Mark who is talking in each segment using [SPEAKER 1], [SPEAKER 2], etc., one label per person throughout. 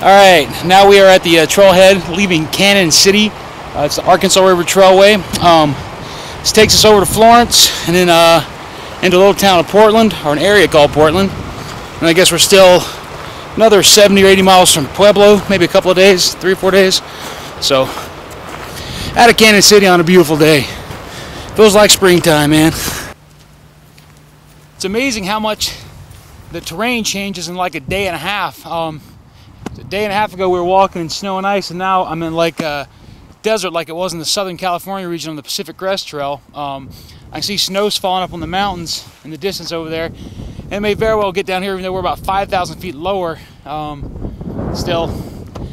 [SPEAKER 1] Alright, now we are at the trailhead leaving Canal City. It's the Arkansas River Trailway. This takes us over to Florence and then into a little town of Portland, or an area called Portland. And I guess we're still another 70 or 80 miles from Pueblo, maybe a couple of days, 3 or 4 days. So, out of Canal City on a beautiful day. Feels like springtime, man. It's amazing how much the terrain changes in like a day and a half. A day and a half ago we were walking in snow and ice, and now I'm in like a desert like it was in the Southern California region on the Pacific Crest Trail. I see snows falling up on the mountains in the distance over there, and it may very well get down here even though we're about 5,000 feet lower. Still,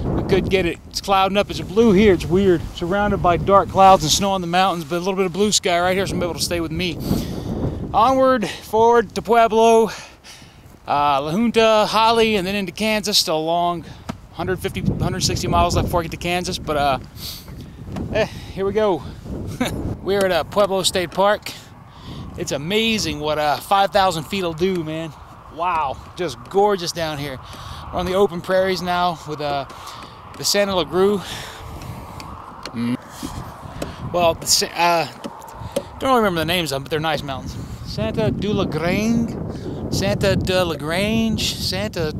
[SPEAKER 1] we could get it. It's clouding up. It's blue here. It's weird. Surrounded by dark clouds and snow on the mountains, but a little bit of blue sky right here, so I'm able to stay with me. Onward, forward to Pueblo, La Junta, Holly, and then into Kansas. Still a long 150, 160 miles left before I get to Kansas, but here we go. We're at Pueblo State Park. It's amazing what 5,000 feet will do, man. Wow, just gorgeous down here. We're on the open prairies now with the Santa La Grue. Well, don't really remember the names of them, but they're nice mountains. Santa de la Grange, Santa de la Grange, Santa.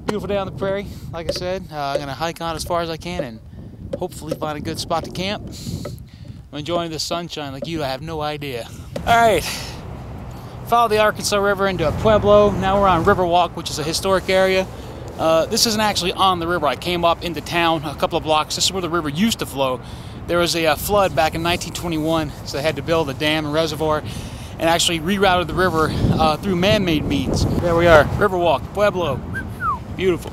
[SPEAKER 1] Beautiful day on the prairie, like I said. I'm gonna hike on as far as I can and hopefully find a good spot to camp. I'm enjoying the sunshine like you, I have no idea. All right, follow the Arkansas River into Pueblo. Now we're on Riverwalk, which is a historic area. This isn't actually on the river. I came up into town a couple of blocks. This is where the river used to flow. There was a flood back in 1921, so they had to build a dam and reservoir and actually rerouted the river through man-made means. There we are, Riverwalk, Pueblo. Beautiful.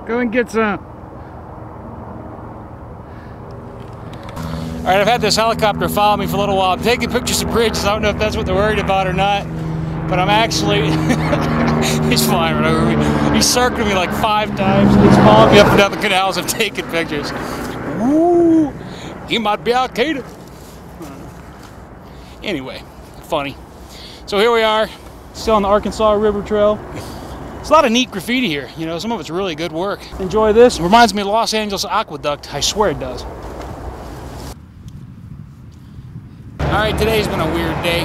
[SPEAKER 1] Go and get some. All right, I've had this helicopter follow me for a little while. I'm taking pictures of bridges. I don't know if that's what they're worried about or not, but I'm actually, he's flying right over me. He's circled me like 5 times. He's following me up and down the canals. I'm taking pictures. Ooh, he might be Al Qaeda. Anyway, funny. So here we are, still on the Arkansas River Trail. There's a lot of neat graffiti here. You know, some of it's really good work. Enjoy this. It reminds me of Los Angeles Aqueduct. I swear it does. All right, today's been a weird day.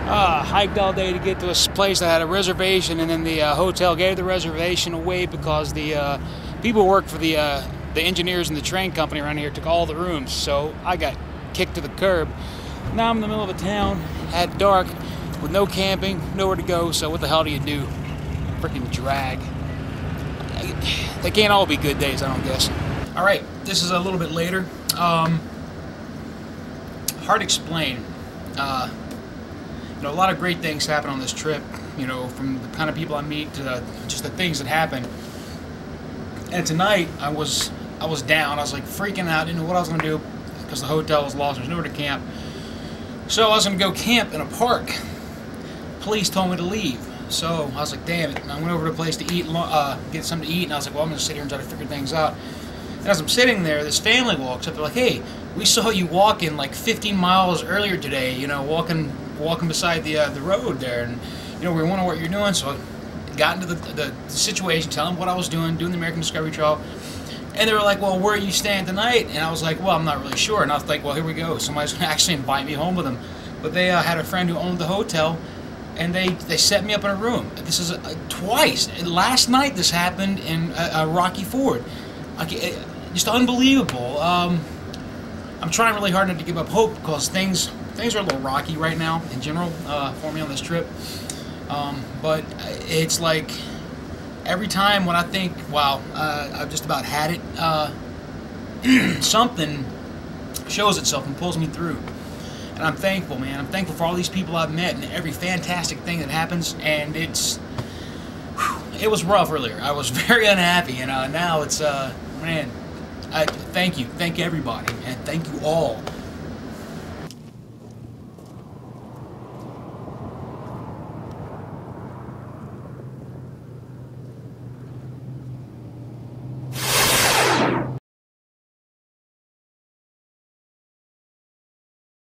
[SPEAKER 1] Hiked all day to get to a place that had a reservation, and then the hotel gave the reservation away because the people who work for the engineers and the train company around here took all the rooms. So I got kicked to the curb. Now I'm in the middle of a town at dark with no camping, nowhere to go. So what the hell do you do? Freaking drag. They can't all be good days, I don't guess. All right, this is a little bit later. Hard to explain. You know, a lot of great things happen on this trip. You know, from the kind of people I meet to just the things that happen. And tonight I was down. I was like freaking out. Didn't know what I was gonna do because the hotel was lost. There's nowhere to camp. So I was gonna go camp in a park. Police told me to leave. So I was like, damn it. And I went over to a place to eat, get something to eat, and I was like, well, I'm gonna sit here and try to figure things out. And as I'm sitting there, this family walks up. They're like, hey, we saw you walking like 15 miles earlier today, you know, walking beside the road there, and you know, we were wondering what you're doing. So I got into the situation, telling them what I was doing the American Discovery Trail, and they were like, well, where are you staying tonight? And I was like, well, I'm not really sure. And I was like, well, here we go. Somebody's gonna actually invite me home with them. But they had a friend who owned the hotel, and they set me up in a room. This is twice. Last night this happened in Rocky Ford. Just unbelievable. I'm trying really hard not to give up hope because things are a little rocky right now in general for me on this trip. But it's like every time when I think, wow, I've just about had it, something shows itself and pulls me through. And I'm thankful, man. I'm thankful for all these people I've met and every fantastic thing that happens. And it was rough earlier. I was very unhappy, and now it's, man, thank you everybody, and thank you all